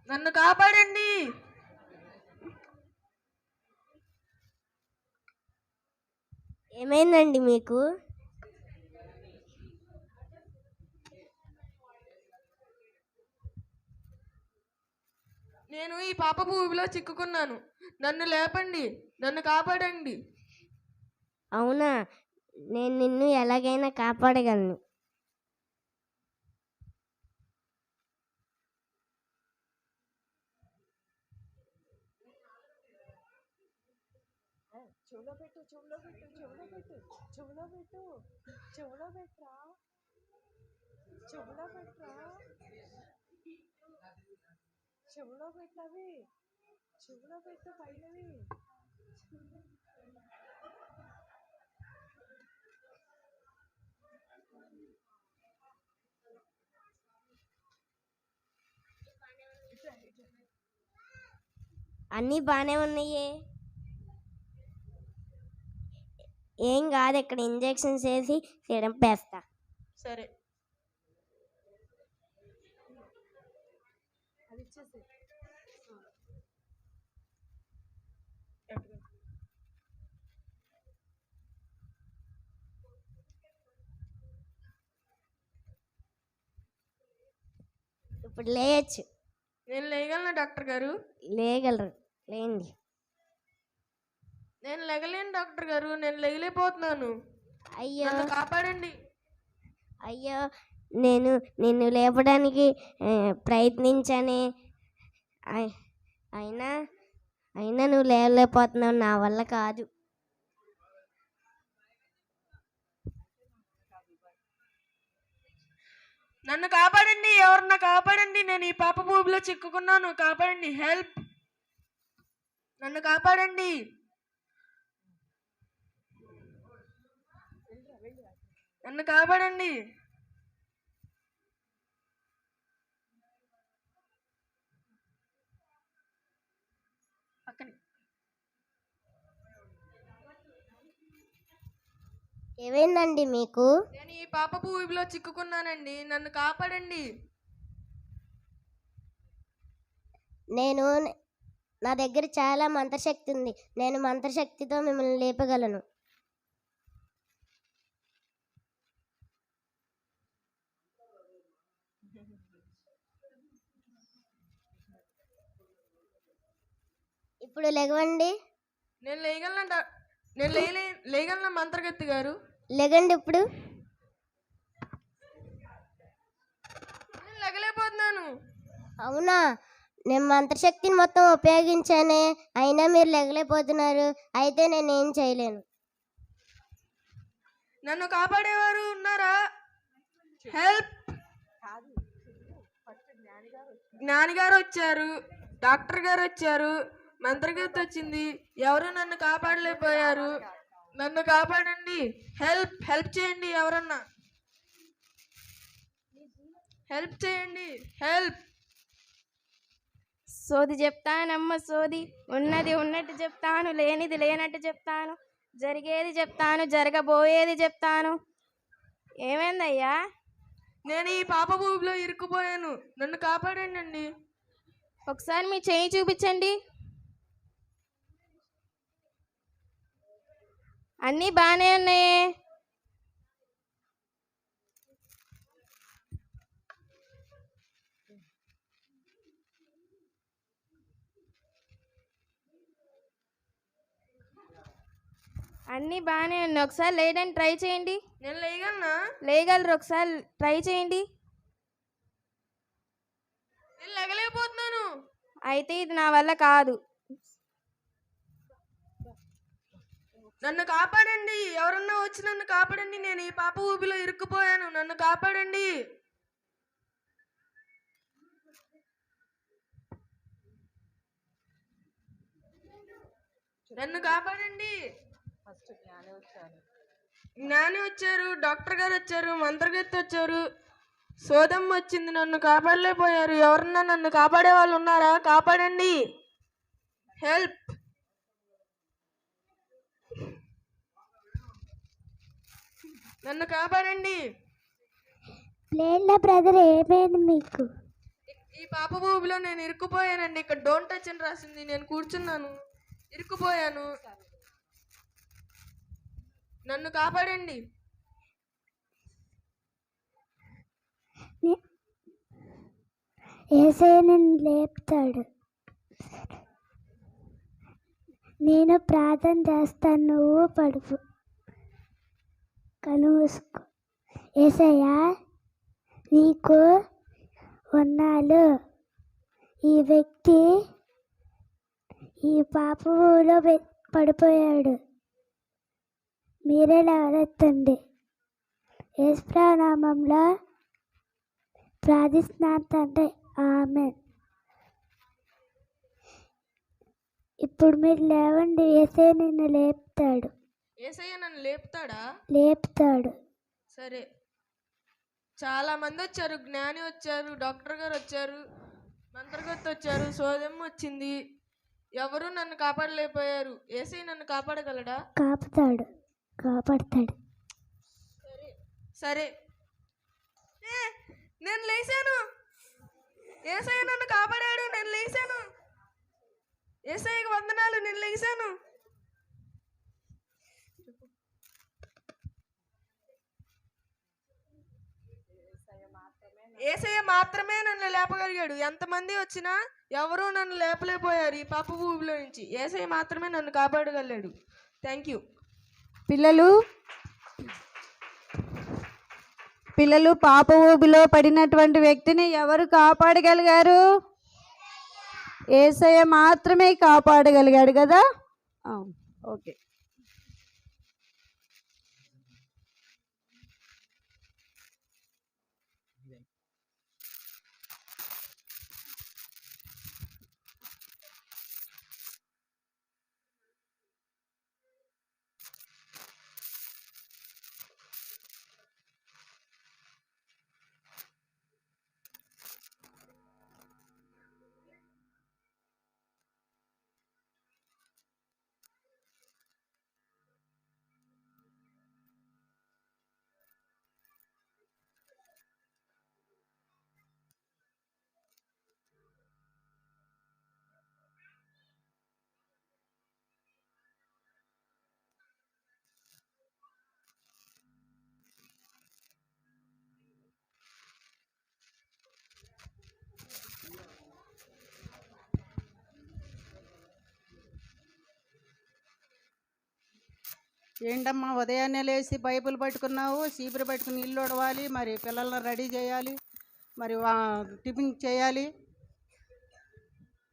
నన్ను కాపాడండి. ఏమైందండి మీకు? నేను ఈ పాప ఊబిలో చిక్కుకున్నాను, నన్ను లేపండి, నన్ను కాపాడండి. అవునా, నేను నిన్ను ఎలాగైనా కాపాడగలను. అన్నీ బాగానే ఉన్నాయే. ఏం కాదు, ఇక్కడ ఇంజెక్షన్స్ వేసి సిరంపేస్తా. సరే. ఇప్పుడు లేయచ్చు. నేను లేయగలను డాక్టర్ గారు? లేయగలరు, లేండి. నేను లేగలేను డాక్టర్ గారు, నేను లేగలేకపోతున్నాను. అయ్యో నన్ను కాపాడండి. అయ్యో, నేను నిన్ను లేపడానికి ప్రయత్నించని, అయినా అయినా నువ్వు లేవలేకపోతున్నావు, నా వల్ల కాదు. నన్ను కాపాడండి, ఎవరన్నా కాపాడండి, నేను ఈ పాప ఊబిలో చిక్కుకున్నాను, కాపాడండి, హెల్ప్, నన్ను కాపాడండి. నన్ను కాపాడండి. ఏమైందండి మీకు? నేను ఈ పాప ఊబిలో చిక్కుకున్నానండి, నన్ను కాపాడండి. నా దగ్గర చాలా మంత్రశక్తి ఉంది, నేను మంత్రశక్తితో మిమ్మల్ని లేపగలను. ఇప్పుడు లెగవండి. నేను లేగలనా మంత్రగత్తి గారు? లెగండి ఇప్పుడు. నేను లేగలేకపోతున్నాను. అవునా, నేను మంత్రశక్తిని మొత్తం ఉపయోగించానే, అయినా మీరు లెగలేకపోతున్నారు. అయితే నేనేం చేయలేను. నన్ను కాపాడేవారు ఉన్నారా? హెల్ప్. జ్ఞాని గారు వచ్చారు, డాక్టర్ గారు వచ్చారు, మంత్రగత్తి వచ్చింది, ఎవరు నన్ను కాపాడలేకపోయారు. నన్ను కాపాడండి, హెల్ప్, హెల్ప్ చేయండి, ఎవరన్నా హెల్ప్ చేయండి, హెల్ప్. సోది చెప్తానమ్మ సోది, ఉన్నది ఉన్నట్టు చెప్తాను, లేనిది లేనట్టు చెప్తాను, జరిగేది చెప్తాను, జరగబోయేది చెప్తాను. ఏమైందయ్యా? నేను ఈ పాప ఊబిలో ఇరుక్కుపోయాను, నన్ను కాపాడండి. ఒకసారి మీ చేయి చూపించండి. అన్నీ బాగానే ఉన్నాయే. అన్నీ బాగానే ఉన్నాయి, ఒకసారి లేయడానికి ట్రై చేయండి. నేను లేయగలనా? లేయగలరు, ఒకసారి ట్రై చేయండి. నేను లేగలేకపోతున్నాను. అయితే ఇది నా వల్ల కాదు. నన్ను కాపాడండి, ఎవరన్నా వచ్చి నన్ను కాపాడండి, నేను ఈ పాప ఊబిలో ఇరుక్కుపోయాను, నన్ను కాపాడండి. నన్ను కాపాడండి. జ్ఞాని వచ్చారు, డాక్టర్ గారు వచ్చారు, మంత్రగత్తి వచ్చారు, సోదమ్మ వచ్చింది, నన్ను కాపాడలేకపోయారు. ఎవరన్నా నన్ను కాపాడే వాళ్ళు ఉన్నారా? కాపాడండి, హెల్ప్. నన్ను కాపాడండి. ప్లేన్లో బ్రదర్, ఏమైంది మీకు? ఈ పాప ఊబిలో నేను ఇరుక్కుపోయానండి. ఇక్కడ డోంట్ టచ్ అని రాసింది, నేను కూర్చున్నాను, ఇరుక్కుపోయాను. నన్ను కాపాడండి. యేసయ్య నిన్ను లేపుతాడు. నేను ప్రార్థన చేస్తాను, నువ్వు పడుపు, కళ్ళు మూసుకో. యేసయ్య నీకు ఉన్నాలు. ఈ వ్యక్తి ఈ పాపలో పడిపోయాడు, మీరే లేవనెత్తండి. యేసు నామంలో ప్రార్థిస్తున్నాను తండ్రి, ఆమేన్. ఇప్పుడు మీరు లేవండి, యేసయ్య నిన్ను లేపుతాడు. యేసయ్య నన్ను లేపుతాడా? లేపుతాడు. సరే. చాలా మంది వచ్చారు, జ్ఞాని వచ్చారు, డాక్టర్ గారు వచ్చారు, మంత్రగత్తి వచ్చారు, సోదమ్మ వచ్చింది, ఎవరు నన్ను కాపాడలేకపోయారు. యేసయ్య నన్ను కాపాడగలడా? కాపుతాడు. కాపాడతాడు. సరే. ఏ, నేను లేచాను. యేసయ్య నన్ను కాపాడాడు. నేను లేచాను. యేసయ్యకి వందనాలు. నేను లేచాను. యేసయ్య మాత్రమే నన్ను లేపగలిగాడు. ఎంతమంది వచ్చినా ఎవరూ నన్ను లేపలేకపోయారు ఈ పాప ఊబిలో నుంచి. యేసయ్య మాత్రమే నన్ను కాపాడగలిగాడు. Thank you. పిల్లలు పాప ఊబిలో పడినటువంటి వ్యక్తిని ఎవరు కాపాడగలిగారు? యేసయ్య మాత్రమే కాపాడగలిగాడు కదా. ఓకే. ఏంటమ్మా ఉదయాన్నే లేచి బైబిల్ పట్టుకున్నావు, చీపురు పట్టుకుని ఇల్లు ఉడవాలి, మరి పిల్లల్ని రెడీ చేయాలి, మరి టిఫిన్ చేయాలి.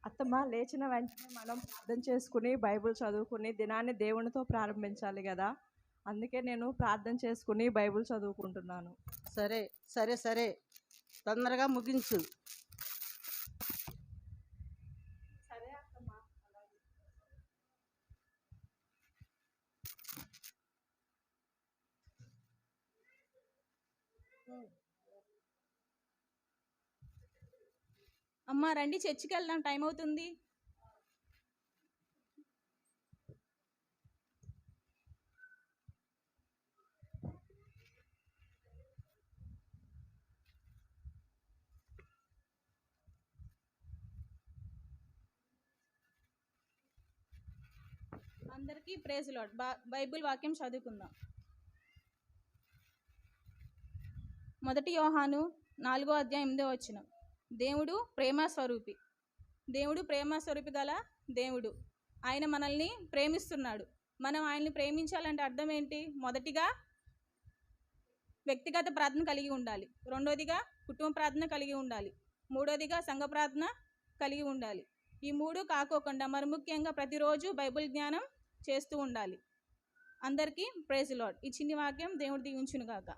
అత్తమ్మ, లేచిన వెంటనే మనం ప్రార్థన చేసుకుని బైబిల్ చదువుకుని దినాన్ని దేవునితో ప్రారంభించాలి కదా. అందుకే నేను ప్రార్థన చేసుకుని బైబిల్ చదువుకుంటున్నాను. సరే సరే సరే, తొందరగా ముగించు. అమ్మా రండి, చర్చికి వెళ్దాం, టైం అవుతుంది. అందరికీ ప్రైజ్ లార్డ్. బైబిల్ వాక్యం చదువుకుందాం. 1 యోహాను 4:8 దేవుడు ప్రేమ స్వరూపి. దేవుడు ప్రేమ స్వరూపి గల దేవుడు. ఆయన మనల్ని ప్రేమిస్తున్నాడు. మనం ఆయన్ని ప్రేమించాలంటే అర్థం ఏంటి? మొదటిగా వ్యక్తిగత ప్రార్థన కలిగి ఉండాలి. రెండోదిగా కుటుంబ ప్రార్థన కలిగి ఉండాలి. మూడోదిగా సంఘ ప్రార్థన కలిగి ఉండాలి. ఈ మూడు కాకోకుండా మరి ముఖ్యంగా ప్రతిరోజు బైబిల్ జ్ఞానం చేస్తూ ఉండాలి. అందరికీ ప్రైజ్ లార్డ్. ఈ చిన్ని వాక్యం దేవుడు దీవించును గాక.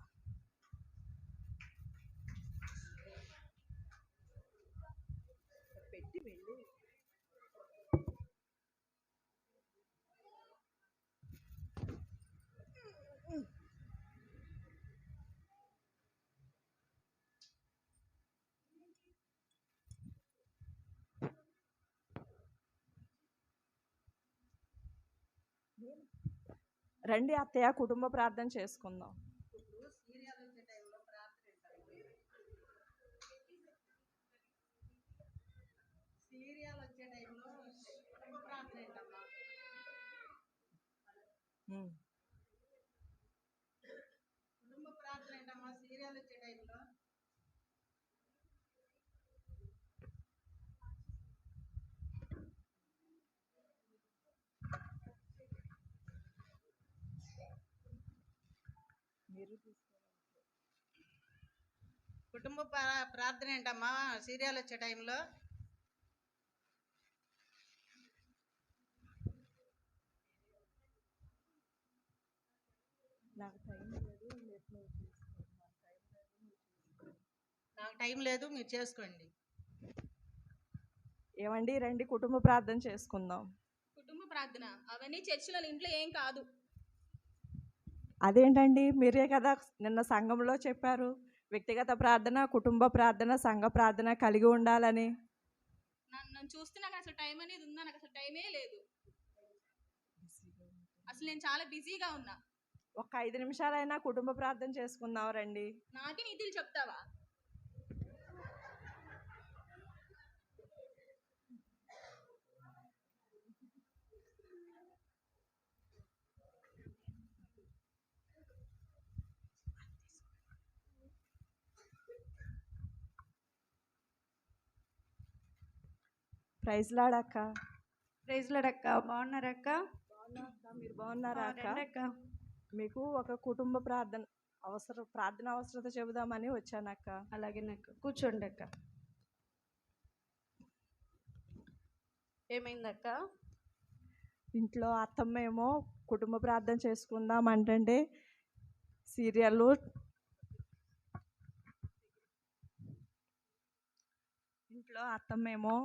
రండి అత్తయ్య, కుటుంబ ప్రార్థన చేసుకుందాం. కుటుంబ ప్రార్థన ఏంటమ్మా సీరియల్ వచ్చే టైంలో? నాకు టైం లేదు, మీరు చేసుకోండి. ఏమండి, రండి కుటుంబ ప్రార్థన చేసుకుందాం. కుటుంబ ప్రార్థన అవన్నీ చర్చిలో, ఇంట్లో ఏం కాదు. అదేంటండి, మీరే కదా నిన్న సంఘంలో చెప్పారు వ్యక్తిగత ప్రార్థన, కుటుంబ ప్రార్థన, సంఘ ప్రార్థన కలిగి ఉండాలని. నన్ను చూస్తే నాకు అసలు టైం అనేది ఉందా? నాకు అసలు టైమే లేదు. అసలు నేను చాలా బిజీగా ఉన్నా. ఒక 5 నిమిషాలైనా కుటుంబ ప్రార్థన చేసుకుందాం రండి. నాకే నీతులు చెప్తావా? ప్రైజ్ లాడక్క. ప్రైజ్ లాడక్క. బాగున్నారక్క? మీరు బాగున్నారా అక్క? రండక్క. మీకు ఒక కుటుంబ ప్రార్థన అవసరత చెబుదామని వచ్చానక్క. అలాగేనక్క, కూర్చోండి అక్క. ఏమైందక్క? ఇంట్లో అత్తమ్మ ఏమో కుటుంబ ప్రార్థన చేసుకుందాం అంటే సీరియళ్ళు ఇంట్లో అత్తమ్మేమో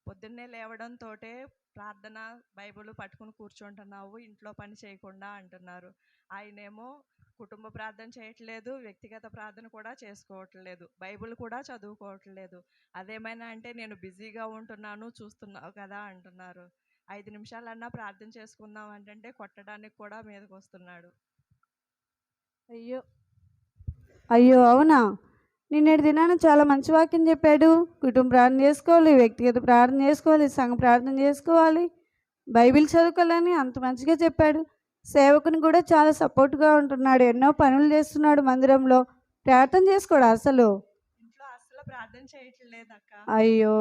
పొద్దున్నే లేవడంతో ప్రార్థన బైబిల్ పట్టుకుని కూర్చుంటున్నావు, ఇంట్లో పని చేయకుండా అంటున్నారు. ఆయనేమో కుటుంబ ప్రార్థన చేయట్లేదు, వ్యక్తిగత ప్రార్థన కూడా చేసుకోవట్లేదు, బైబిల్ కూడా చదువుకోవట్లేదు. అదేమైనా అంటే నేను బిజీగా ఉంటున్నాను చూస్తున్నావు కదా అంటున్నారు. 5 నిమిషాలన్నా ప్రార్థన చేసుకుందాం అంటే కొట్టడానికి కూడా మీదకి వస్తున్నాడు. అయ్యో అయ్యో, అవునా? నిన్నటి దినాన చాలా మంచి వాక్యం చెప్పాడు. కుటుంబ ప్రార్థన చేసుకోవాలి, వ్యక్తిగత ప్రార్థన చేసుకోవాలి, సంఘ ప్రార్థన చేసుకోవాలి, బైబిల్ చదువుకోవాలని అంత మంచిగా చెప్పాడు. సేవకుని కూడా చాలా సపోర్ట్గా ఉంటున్నాడు, ఎన్నో పనులు చేస్తున్నాడు మందిరంలో. ప్రార్థన చేసుకోడు అసలు. ఇంట్లో అసలు ప్రార్థన చేయట్లేదక్క. అయ్యో,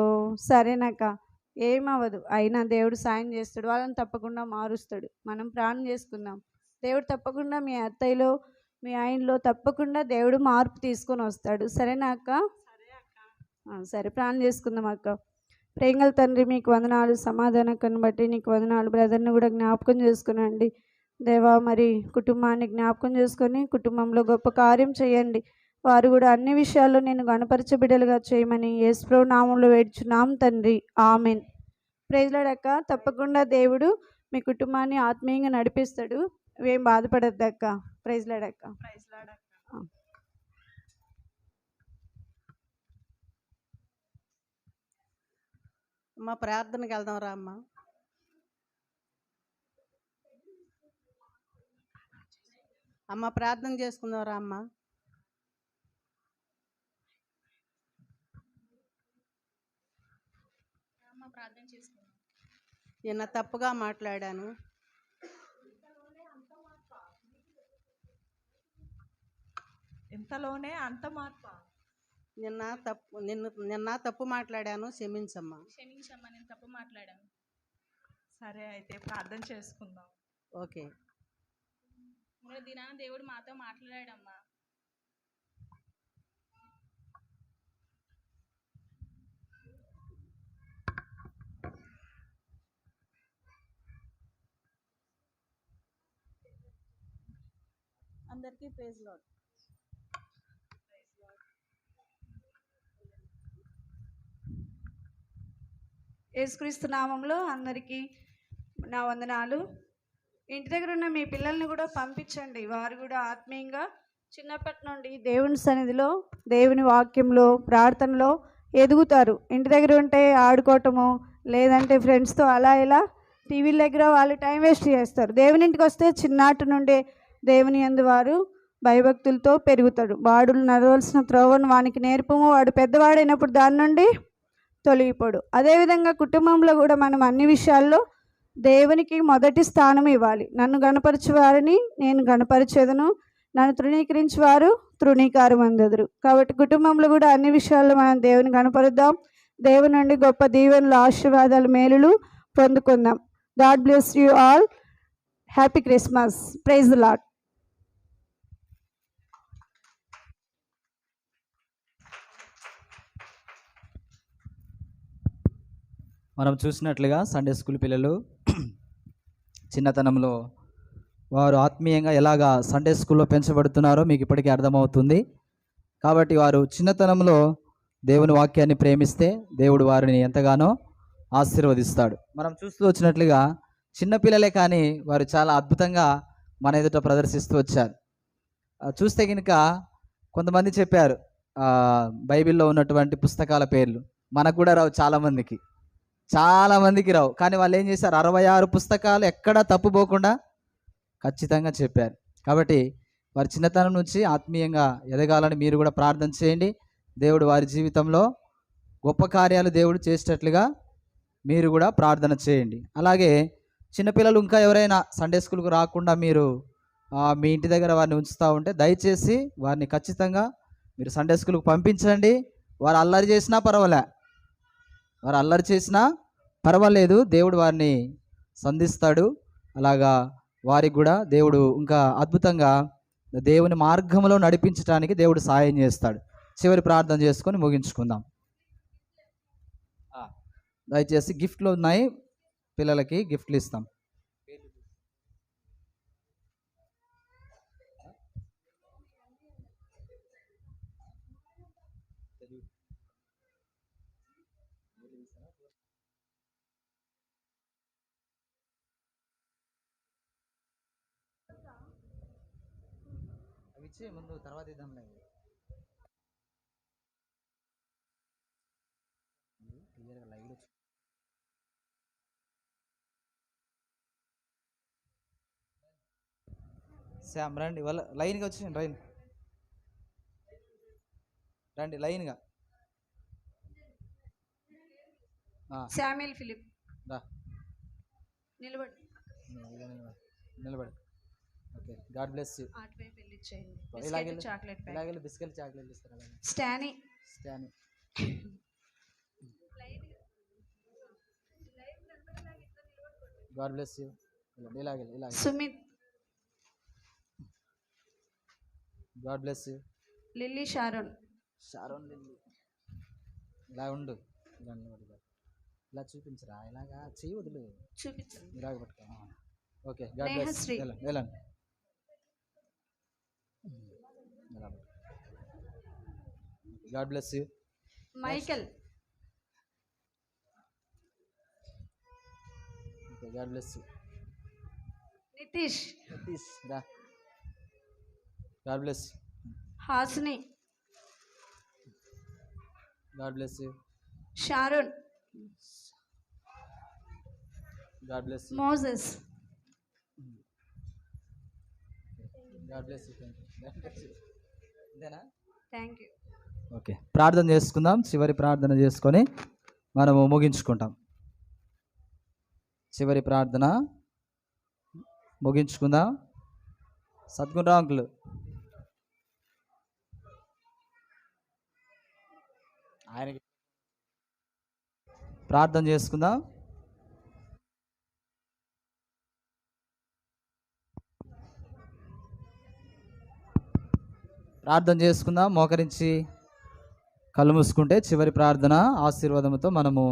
సరేనక్క, ఏమవ్వదు. అయినా దేవుడు సాయం చేస్తాడు, వాళ్ళని తప్పకుండా మారుస్తాడు. మనం ప్రార్థన చేసుకుందాం. దేవుడు తప్పకుండా మీ అత్తయ్యలో మీ ఆయనలో తప్పకుండా దేవుడు మార్పు తీసుకొని వస్తాడు. సరేనా అక్క? సరే, ప్రార్థన చేసుకుందాం అక్క. ప్రేంగల తండ్రి, మీకు వందనాలు. సమాధానకను బట్టి నీకు వందనాలు. బ్రదర్ని కూడా జ్ఞాపకం చేసుకునండి దేవా. మరి కుటుంబాన్ని జ్ఞాపకం చేసుకొని కుటుంబంలో గొప్ప కార్యం చేయండి. వారు కూడా అన్ని విషయాల్లో నేను గణపరచ బిడ్డలుగా చేయమని యేసు నామంలో వేడుచున్నాం తండ్రి, ఆమెన్. ప్రైజ్ లార్డ్ అక్క. తప్పకుండా దేవుడు మీ కుటుంబాన్ని ఆత్మీయంగా నడిపిస్తాడు, ఏం బాధపడద్దు అక్క. ప్రైజ్ లార్డ్ అక్క. ప్రైజ్ లార్డ్ అక్క. అమ్మ ప్రార్థనకి వెళ్దాం రా అమ్మ. అమ్మ ప్రార్థన చేసుకుందాం రా అమ్మ. ప్రార్థన చేసుకుందాం. నిన్న తప్పుగా మాట్లాడాను. ఇంతలోనే అంత మార్పు. నిన్న తప్పు మాట్లాడాను, క్షమించమ్మా. క్షమించమ్మా, నేను తప్పు మాట్లాడాను. సరే, అయితే ప్రార్థన చేసుకుందాం. ఓకే. మూడో దినాన దేవుడు మాతో మాట్లాడాడమ్మా. అందరికీ ప్రైజ్ లార్డ్. యేసుక్రీస్తు నామంలో అందరికీ నా వందనాలు. ఇంటి దగ్గర ఉన్న మీ పిల్లల్ని కూడా పంపించండి. వారు కూడా ఆత్మీయంగా చిన్నప్పటి నుండి దేవుని సన్నిధిలో, దేవుని వాక్యంలో, ప్రార్థనలో ఎదుగుతారు. ఇంటి దగ్గర ఉంటే ఆడుకోవటము, లేదంటే ఫ్రెండ్స్తో అలా ఇలా టీవీల దగ్గర వాళ్ళు టైం వేస్ట్ చేస్తారు. దేవుని ఇంటికి వస్తే చిన్నాటి నుండే దేవుని యందు వారు భయభక్తులతో పెరుగుతాడు. వాడు నడవలసిన త్రోవను వానికి నేర్పము, వాడు పెద్దవాడైనప్పుడు దాని నుండి తొలగిపోడు. అదేవిధంగా కుటుంబంలో కూడా మనం అన్ని విషయాల్లో దేవునికి మొదటి స్థానం ఇవ్వాలి. నన్ను గణపరచు వారిని నేను గణపరిచేదను, నన్ను తృణీకరించి వారు తృణీకారం అందదురు. కాబట్టి కుటుంబంలో కూడా అన్ని విషయాల్లో మనం దేవుని గణపరుద్దాం. దేవుని నుండి గొప్ప దీవెనలు, ఆశీర్వాదాలు, మేలులు పొందుకుందాం. God bless you all. Happy Christmas. Praise the lord. మనం చూసినట్లుగా సండే స్కూల్ పిల్లలు చిన్నతనంలో వారు ఆత్మీయంగా ఎలాగా సండే స్కూల్లో పెంచబడుతున్నారో మీకు ఇప్పటికీ అర్థమవుతుంది. కాబట్టి వారు చిన్నతనంలో దేవుని వాక్యాన్ని ప్రేమిస్తే దేవుడు వారిని ఎంతగానో ఆశీర్వదిస్తాడు. మనం చూస్తూ వచ్చినట్లుగా చిన్నపిల్లలే కానీ వారు చాలా అద్భుతంగా మన ఎదుట ప్రదర్శిస్తూ వచ్చారు. చూస్తే కనుక కొంతమంది చెప్పారు బైబిల్లో ఉన్నటువంటి పుస్తకాల పేర్లు. మనకు కూడా రావు, చాలామందికి రావు. కానీ వాళ్ళు ఏం చేశారు, 66 పుస్తకాలు ఎక్కడా తప్పుపోకుండా ఖచ్చితంగా చెప్పారు. కాబట్టి వారి చిన్నతనం నుంచి ఆత్మీయంగా ఎదగాలని మీరు కూడా ప్రార్థన చేయండి. దేవుడు వారి జీవితంలో గొప్ప కార్యాలు దేవుడు చేసేటట్లుగా మీరు కూడా ప్రార్థన చేయండి. అలాగే చిన్నపిల్లలు ఇంకా ఎవరైనా సండే స్కూల్కి రాకుండా మీరు మీ ఇంటి దగ్గర వారిని ఉంచుతూ ఉంటే దయచేసి వారిని ఖచ్చితంగా మీరు సండే స్కూల్కి పంపించండి. వారు అల్లరి చేసినా పర్వాలేదు, దేవుడు వారిని సంధిస్తాడు. అలాగా వారికి కూడా దేవుడు ఇంకా అద్భుతంగా దేవుని మార్గంలో నడిపించడానికి దేవుడు సహాయం చేస్తాడు. చివరి ప్రార్థన చేసుకొని ముగించుకుందాం. దయచేసి గిఫ్ట్లు ఉన్నాయి, పిల్లలకి గిఫ్ట్లు ఇస్తాం. అవి ఇచ్చే ముందు తర్వాత ఇద్దాంలే. శ్యామ్ రండి, వాళ్ళ లైన్గా వచ్చేయండి. రండి లైన్గా. శామ్యుల్ ఫిలిప్ రా, నిలబడి నిలబడి. Okay, God bless you. ఆటవైపు వెళ్ళి చేయండి. ఇలాగే చాక్లెట్ ఇలాగే బిస్కెట్ చాక్లెట్ ఇస్తారు. స్టానీ గాడ్ బ్లెస్ యూ. ఇలాగే Sumit, God bless you. Lily, Sharon Lily. ఇలా ఉండు, ఇలా నిలబడి ఇలా చూపించరా, ఇలాగా చెయ్యి వదులు, చూపించండి. ఇలాగ పట్టుకో. Okay, God bless you. వెళ్ళండి. God bless you. Michael, okay, God bless you. Nitish రా, God bless you. Hasini, God bless you. Sharon, God bless you. Moses. God bless you. ఇదేనా? Thank you. ఓకే, ప్రార్థన చేసుకుందాం. చివరి ప్రార్థన చేసుకొని మనము ముగించుకుంటాం. చివరి ప్రార్థన ముగించుకుందాం. సద్గుణరావు అంకుల్ ఆయనకి ప్రార్థన చేసుకుందాం. ప్రార్థన చేసుకుందాం. మోకరించి కళ్ళు మూసుకుంటే చివరి ప్రార్థన ఆశీర్వాదంతో మనము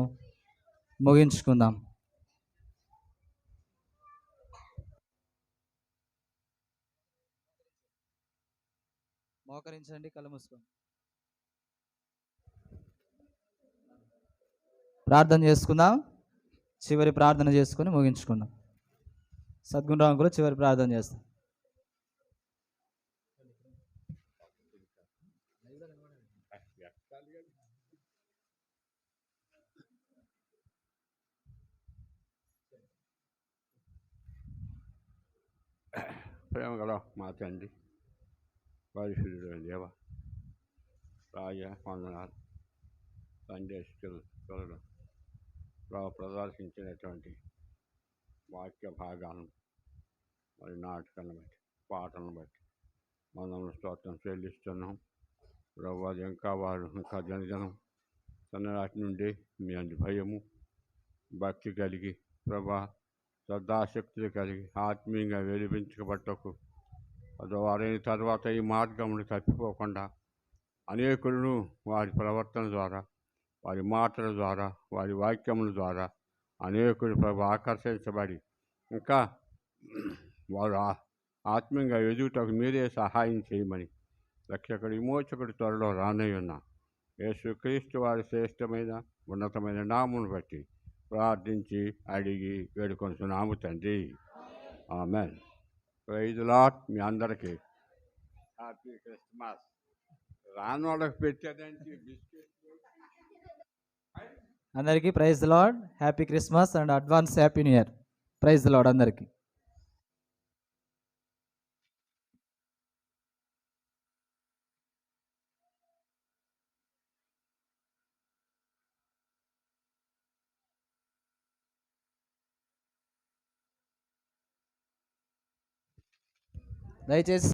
ముగించుకుందాం. మోకరించండి, కళ్ళు మూసుకోండి. ప్రార్థన చేసుకుందాం. చివరి ప్రార్థన చేసుకొని ముగించుకుందాం. సద్గుణరావు అంకుల్ చివరి ప్రార్థన చేస్తాం. ప్రేమ గల మా తండ్రి, పరిశుద్ధుడు దేవ, రాజా వందనాలు. సండే స్కూల్లో ప్రదర్శించినటువంటి వాక్య భాగాలను, మరి నాటకాలను బట్టి, పాటలను బట్టి మనల్ని స్తోత్రం చెల్లిస్తున్నాం. ప్రభు, ఇంకా వారు ఇంకా జనజనం సన్నరాటి నుండి మీ అందు భయము, భక్తి కలిగి, ప్రభా శ్రద్ధాశక్తులు కలిగి ఆత్మీయంగా వెలిపించబట్టకు వారైన తర్వాత ఈ మార్గమును తప్పిపోకుండా అనేకులను వారి ప్రవర్తన ద్వారా, వారి మాటల ద్వారా, వారి వాక్యముల ద్వారా అనేకులు ప్రభు ఆకర్షించబడి ఇంకా వారు ఆత్మీయంగా ఎదుగుటకు మీరే సహాయం చేయమని రక్షకుడు విమోచకుడు త్వరలో రానయ్యున్న యేసుక్రీస్తు వారి శ్రేష్టమైన ఉన్నతమైన నామమును బట్టి ప్రార్థించి అడిగి వేడుకొంటున్నాము తండ్రి. ఆమేన్. Praise the lord. మీ అందరికీ హ్యాపీ క్రిస్మస్. రాని వాళ్ళకి పెట్టేదానికి బిస్కెట్. అందరికీ praise the lord, happy Christmas and advance happy new year. Praise the lord అందరికీ. దయచేసి